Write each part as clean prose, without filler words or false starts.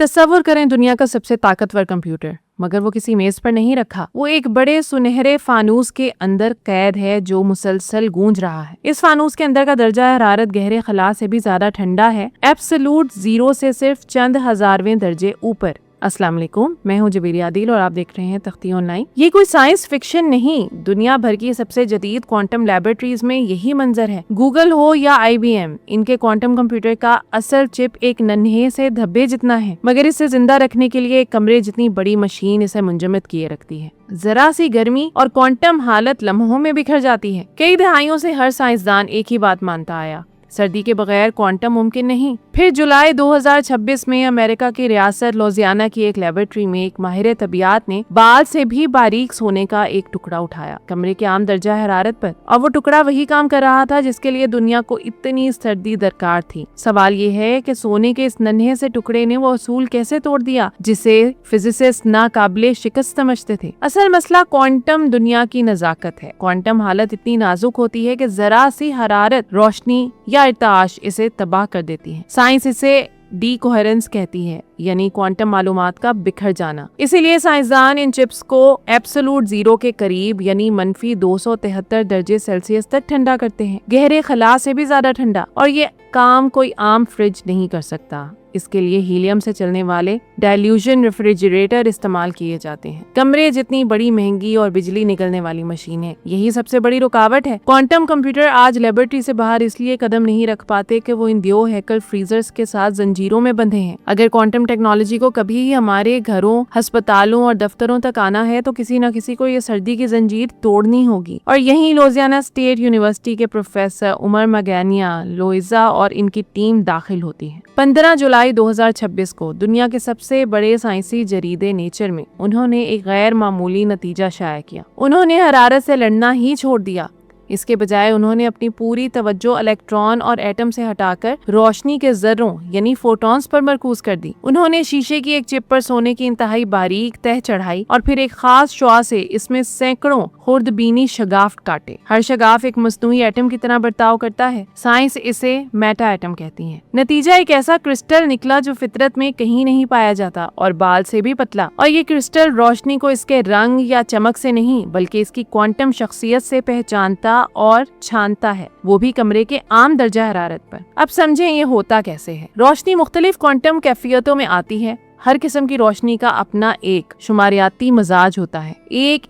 تصور کریں دنیا کا سب سے طاقتور کمپیوٹر، مگر وہ کسی میز پر نہیں رکھا، وہ ایک بڑے سنہرے فانوس کے اندر قید ہے جو مسلسل گونج رہا ہے۔ اس فانوس کے اندر کا درجہ حرارت گہرے خلا سے بھی زیادہ ٹھنڈا ہے، ایبسولوٹ زیرو سے صرف چند ہزارویں درجے اوپر۔ السلام علیکم، میں ہوں جبیری عادل اور آپ دیکھ رہے ہیں تختی آن لائن۔ یہ کوئی سائنس فکشن نہیں، دنیا بھر کی سب سے جدید کوانٹم لیبارٹریز میں یہی منظر ہے۔ گوگل ہو یا IBM، ان کے کوانٹم کمپیوٹر کا اصل چپ ایک ننھے سے دھبے جتنا ہے، مگر اسے زندہ رکھنے کے لیے ایک کمرے جتنی بڑی مشین اسے منجمد کیے رکھتی ہے۔ ذرا سی گرمی اور کوانٹم حالت لمحوں میں بکھر جاتی ہے۔ کئی دہائیوں سے ہر سائنسدان ایک ہی بات مانتا آیا، سردی کے بغیر کوانٹم ممکن نہیں۔ پھر جولائی 2026 میں امریکہ کی ریاست لوزیانا کی ایک لیبارٹری میں ایک ماہر طبیعیات نے بال سے بھی باریک سونے کا ایک ٹکڑا اٹھایا کمرے کے عام درجہ حرارت پر، اور وہ ٹکڑا وہی کام کر رہا تھا جس کے لیے دنیا کو اتنی سردی درکار تھی۔ سوال یہ ہے کہ سونے کے اس ننھے سے ٹکڑے نے وہ اصول کیسے توڑ دیا جسے فزسسٹ ناقابل شکست سمجھتے تھے؟ اصل مسئلہ کوانٹم دنیا کی نزاکت ہے۔ کوانٹم حالت اتنی نازک ہوتی ہے کہ ذرا سی حرارت، روشنی یا ارتعاش اسے تباہ کر دیتی ہے۔ سائنس اسے ڈی کوہرنس کہتی ہے، یعنی کوانٹم معلومات کا بکھر جانا۔ اسی لیے سائنسدان ان چپس کو ایبسولوٹ زیرو کے قریب یعنی -273 درجے سیلسیس تک ٹھنڈا کرتے ہیں، گہرے خلا سے بھی زیادہ ٹھنڈا۔ اور یہ کام کوئی عام فریج نہیں کر سکتا، اس کے لیے ہیلیم سے چلنے والے ڈائلیوشن ریفریجریٹر استعمال کیے جاتے ہیں۔ کمرے جتنی بڑی مہنگی اور بجلی نکلنے والی مشینیں، یہی سب سے بڑی رکاوٹ ہے۔ کوانٹم کمپیوٹر آج لیبارٹری سے باہر اس لیے قدم نہیں رکھ پاتے کہ وہ ان دیو ہیکل فریزرز کے ساتھ زنجیروں میں بندھے ہیں۔ اگر کوانٹم ٹیکنالوجی کو کبھی ہی ہمارے گھروں، ہسپتالوں اور دفتروں تک آنا ہے تو کسی نہ کسی کو یہ سردی کی زنجیر توڑنی ہوگی، اور یہیں لوزیانا اسٹیٹ یونیورسٹی کے پروفیسر عمر مگانیہ لوئزا اور ان کی ٹیم داخل ہوتی ہے۔ 15 جولائی 2026 کو دنیا کے سب سے بڑے سائنسی جریدے نیچر میں انہوں نے ایک غیر معمولی نتیجہ شائع کیا۔ انہوں نے حرارت سے لڑنا ہی چھوڑ دیا، اس کے بجائے انہوں نے اپنی پوری توجہ الیکٹران اور ایٹم سے ہٹا کر روشنی کے ذروں یعنی فوٹونز پر مرکوز کر دی۔ انہوں نے شیشے کی ایک چپ پر سونے کی انتہائی باریک تہ چڑھائی اور پھر ایک خاص شعاع سے اس میں سینکڑوں خوردبینی شگافت کاٹے۔ ہر شگاف ایک مصنوعی ایٹم کی طرح برتاؤ کرتا ہے، سائنس اسے میٹا ایٹم کہتی ہے۔ نتیجہ ایک ایسا کرسٹل نکلا جو فطرت میں کہیں نہیں پایا جاتا اور بال سے بھی پتلا، اور یہ کرسٹل روشنی کو اس کے رنگ یا چمک سے نہیں بلکہ اس کی کوانٹم شخصیت سے پہچانتا اور چھانتا ہے، وہ بھی کمرے کے عام درجہ حرارت پر۔ اب سمجھیں یہ ہوتا کیسے ہے۔ روشنی مختلف کوانٹم کیفیتوں میں آتی ہے۔ ہر قسم کی روشنی کا اپنا ایک شماریاتی مزاج ہوتا ہے۔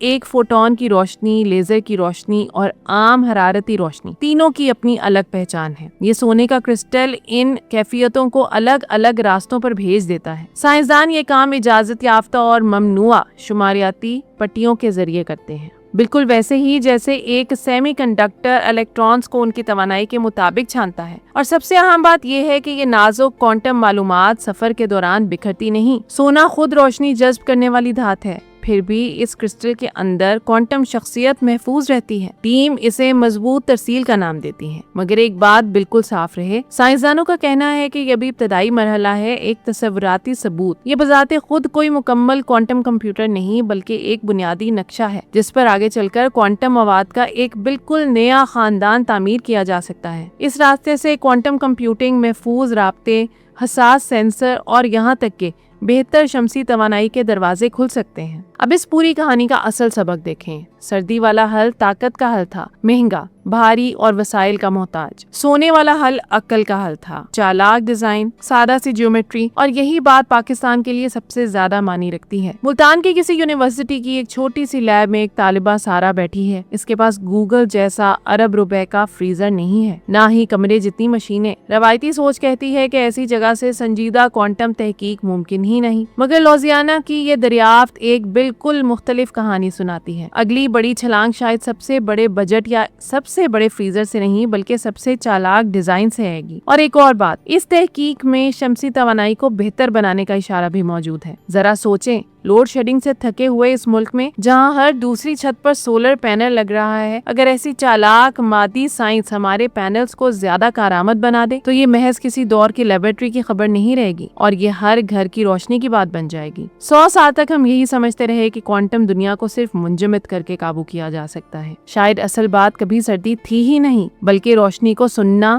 ایک فوٹون کی روشنی، لیزر کی روشنی اور عام حرارتی روشنی، تینوں کی اپنی الگ پہچان ہے۔ یہ سونے کا کرسٹل ان کیفیتوں کو الگ الگ راستوں پر بھیج دیتا ہے۔ سائنسدان یہ کام اجازت یافتہ اور ممنوعہ شماریاتی پٹیوں کے ذریعے کرتے ہیں، بالکل ویسے ہی جیسے ایک سیمی کنڈکٹر الیکٹرانز کو ان کی توانائی کے مطابق چھانتا ہے۔ اور سب سے اہم بات یہ ہے کہ یہ نازک کوانٹم معلومات سفر کے دوران بکھرتی نہیں۔ سونا خود روشنی جذب کرنے والی دھات ہے، پھر بھی اس کرسٹل کے اندر کوانٹم شخصیت محفوظ رہتی ہے۔ ٹیم اسے مضبوط ترسیل کا نام دیتی ہے۔ مگر ایک بات بالکل صاف رہے، سائنسدانوں کا کہنا ہے کہ یہ بھی ابتدائی مرحلہ ہے، ایک تصوراتی ثبوت۔ یہ بذات خود کوئی مکمل کوانٹم کمپیوٹر نہیں بلکہ ایک بنیادی نقشہ ہے جس پر آگے چل کر کوانٹم مواد کا ایک بالکل نیا خاندان تعمیر کیا جا سکتا ہے۔ اس راستے سے کوانٹم کمپیوٹنگ، محفوظ رابطے، حساس سینسر اور یہاں تک کہ بہتر شمسی توانائی کے دروازے کھل سکتے ہیں۔ اب اس پوری کہانی کا اصل سبق دیکھیں۔ سردی والا حل طاقت کا حل تھا، مہنگا، بھاری اور وسائل کا محتاج۔ سونے والا حل عقل کا حل تھا، چالاک ڈیزائن، سادہ سی جیومیٹری، اور یہی بات پاکستان کے لیے سب سے زیادہ معنی رکھتی ہے۔ ملتان کی کسی یونیورسٹی کی ایک چھوٹی سی لیب میں ایک طالبہ سارا بیٹھی ہے۔ اس کے پاس گوگل جیسا ارب روپے کا فریزر نہیں ہے، نہ ہی کمرے جتنی مشینیں۔ روایتی سوچ کہتی ہے کہ ایسی جگہ سے سنجیدہ کوانٹم تحقیق ممکن ہی نہیں، مگر لوزیانا کی یہ دریافت ایک بالکل مختلف کہانی سناتی ہے۔ اگلی بڑی چھلانگ شاید سب سے بڑے بجٹ یا سب سے بڑے فریزر سے نہیں بلکہ سب سے چالاک ڈیزائن سے آئے گی۔ اور ایک اور بات، اس تحقیق میں شمسی توانائی کو بہتر بنانے کا اشارہ بھی موجود ہے۔ ذرا سوچیں، لوڈ شیڈنگ سے تھکے ہوئے اس ملک میں جہاں ہر دوسری چھت پر سولر پینل لگ رہا ہے، اگر ایسی چالاک مادی سائنس ہمارے پینلز کو زیادہ کارآمد بنا دے تو یہ محض کسی دور کی لیبارٹری کی خبر نہیں رہے گی اور یہ ہر گھر کی روشنی کی بات بن جائے گی۔ 100 سال تک ہم یہی سمجھتے رہے کہ کوانٹم دنیا کو صرف منجمد کر کے قابو کیا جا سکتا ہے۔ شاید اصل بات کبھی سردی تھی ہی نہیں بلکہ روشنی کو سننا،